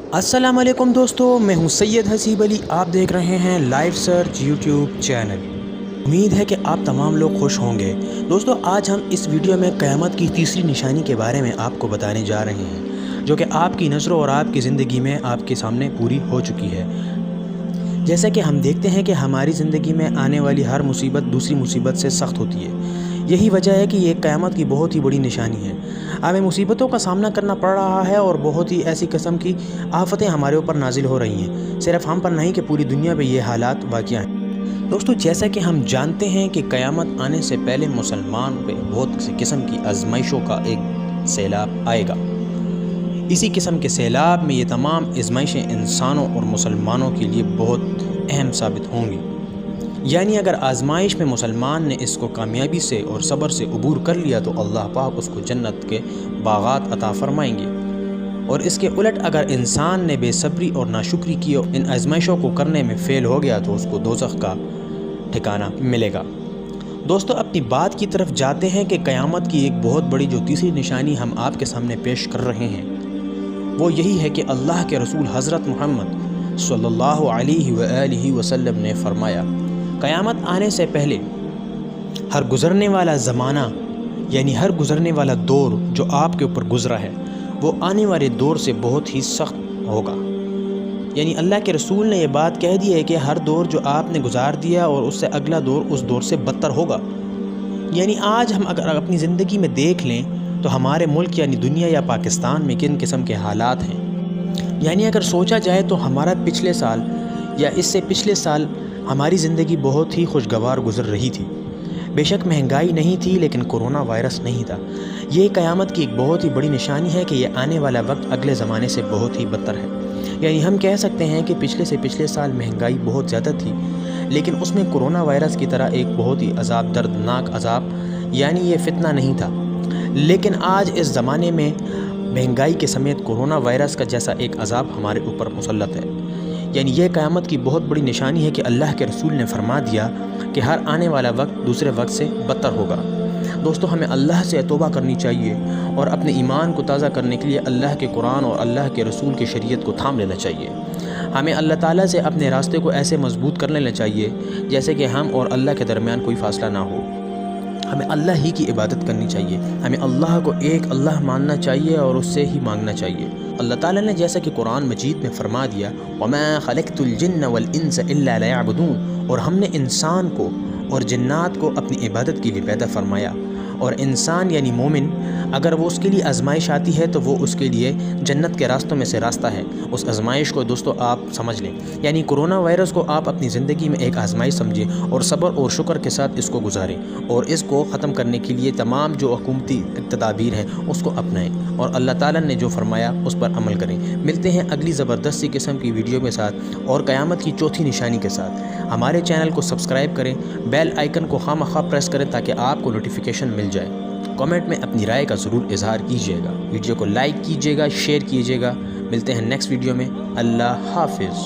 अस्सलाम वालेकुम दोस्तों, मैं हूं सैयद हसीब अली। आप देख रहे हैं लाइव सर्च यूट्यूब चैनल। उम्मीद है कि आप तमाम लोग खुश होंगे। दोस्तों, आज हम इस वीडियो में क़यामत की तीसरी निशानी के बारे में आपको बताने जा रहे हैं, जो कि आपकी नज़रों और आपकी ज़िंदगी में आपके सामने पूरी हो चुकी है। जैसा कि हम देखते हैं कि हमारी ज़िंदगी में आने वाली हर मुसीबत दूसरी मुसीबत से सख्त होती है। यही वजह है कि ये क़यामत की बहुत ही बड़ी निशानी है। हमें मुसीबतों का सामना करना पड़ रहा है और बहुत ही ऐसी किस्म की आफ़तें हमारे ऊपर नाजिल हो रही हैं। सिर्फ हम पर नहीं कि पूरी दुनिया में ये हालात वाक़िया हैं। दोस्तों, जैसा कि हम जानते हैं कि क़यामत आने से पहले मुसलमान पे बहुत सी किस्म की आजमाइशों का एक सैलाब आएगा। इसी किस्म के सैलाब में ये तमाम आजमाइशें इंसानों और मुसलमानों के लिए बहुत अहम साबित होंगी। यानी अगर आजमाइश में मुसलमान ने इसको कामयाबी से और सब्र से अबूर कर लिया तो अल्लाह पाक उसको जन्नत के बागात अता फरमाएंगे, और इसके उलट अगर इंसान ने बेसब्री और नाशुक्री की और इन आजमाइशों को करने में फ़ेल हो गया तो उसको दोज़ख का ठिकाना मिलेगा। दोस्तों, अपनी बात की तरफ जाते हैं कि क़यामत की एक बहुत बड़ी जो तीसरी निशानी हम आपके सामने पेश कर रहे हैं वो यही है कि अल्लाह के रसूल हज़रत मुहम्मद सल्लल्लाहु अलैहि वसल्लम ने फरमाया, क़यामत आने से पहले हर गुज़रने वाला ज़माना यानी हर गुज़रने वाला दौर जो आपके ऊपर गुज़रा है वो आने वाले दौर से बहुत ही सख्त होगा। यानी अल्लाह के रसूल ने यह बात कह दी है कि हर दौर जो आपने गुजार दिया और उससे अगला दौर उस दौर से बदतर होगा। यानी आज हम अगर अपनी ज़िंदगी में देख लें तो हमारे मुल्क यानी दुनिया या पाकिस्तान में किन किस्म के हालात हैं। यानी अगर सोचा जाए तो हमारा पिछले साल या इससे पिछले साल हमारी ज़िंदगी बहुत ही खुशगवार गुज़र रही थी। बेशक महंगाई नहीं थी लेकिन कोरोना वायरस नहीं था। ये क़यामत की एक बहुत ही बड़ी निशानी है कि ये आने वाला वक्त अगले ज़माने से बहुत ही बदतर है। यानी हम कह सकते हैं कि पिछले से पिछले साल महंगाई बहुत ज़्यादा थी लेकिन उसमें कोरोना वायरस की तरह एक बहुत ही अज़ाब, दर्दनाक अज़ाब यानी ये फितना नहीं था। लेकिन आज इस ज़माने में महंगाई के समेत कोरोना वायरस का जैसा एक अज़ाब हमारे ऊपर मुसल्लत है। यानी यह क़यामत की बहुत बड़ी निशानी है कि अल्लाह के रसूल ने फरमा दिया कि हर आने वाला वक्त दूसरे वक्त से बदतर होगा। दोस्तों, हमें अल्लाह से तौबा करनी चाहिए और अपने ईमान को ताज़ा करने के लिए अल्लाह के कुरान और अल्लाह के रसूल की शरीयत को थाम लेना चाहिए। हमें अल्लाह ताला से अपने रास्ते को ऐसे मजबूत कर लेना चाहिए जैसे कि हम और अल्लाह के दरमियान कोई फ़ासला ना हो। हमें अल्लाह ही की इबादत करनी चाहिए। हमें अल्लाह को एक अल्लाह मानना चाहिए और उससे ही मांगना चाहिए। अल्लाह ताला ने जैसा कि कुरान मजीद में फरमा दिया, वमा खलक़तुल जिन्न वल इंस इल्ला लियअबुदून, और हमने इंसान को और जिन्नात को अपनी इबादत के लिए पैदा फरमाया। और इंसान यानी मोमिन अगर वो उसके लिए आजमाइश आती है तो वो उसके लिए जन्नत के रास्तों में से रास्ता है। उस आजमाइश को दोस्तों आप समझ लें। यानी कोरोना वायरस को आप अपनी ज़िंदगी में एक आजमाइश समझें और सब्र और शुक्र के साथ इसको गुजारें और इसको ख़त्म करने के लिए तमाम जो हुकूमती तदाबीर हैं उसको अपनाएं और अल्लाह ताला ने जो फरमाया उस पर अमल करें। मिलते हैं अगली ज़बरदस्त सी किस्म की वीडियो के साथ और क़यामत की चौथी निशानी के साथ। हमारे चैनल को सब्सक्राइब करें, बेल आइकन को खामखा प्रेस करें ताकि आपको नोटिफिकेशन मिल जाए। कमेंट में अपनी राय का ज़रूर इजहार कीजिएगा। वीडियो को लाइक कीजिएगा, शेयर कीजिएगा। मिलते हैं नेक्स्ट वीडियो में। अल्लाह हाफिज़।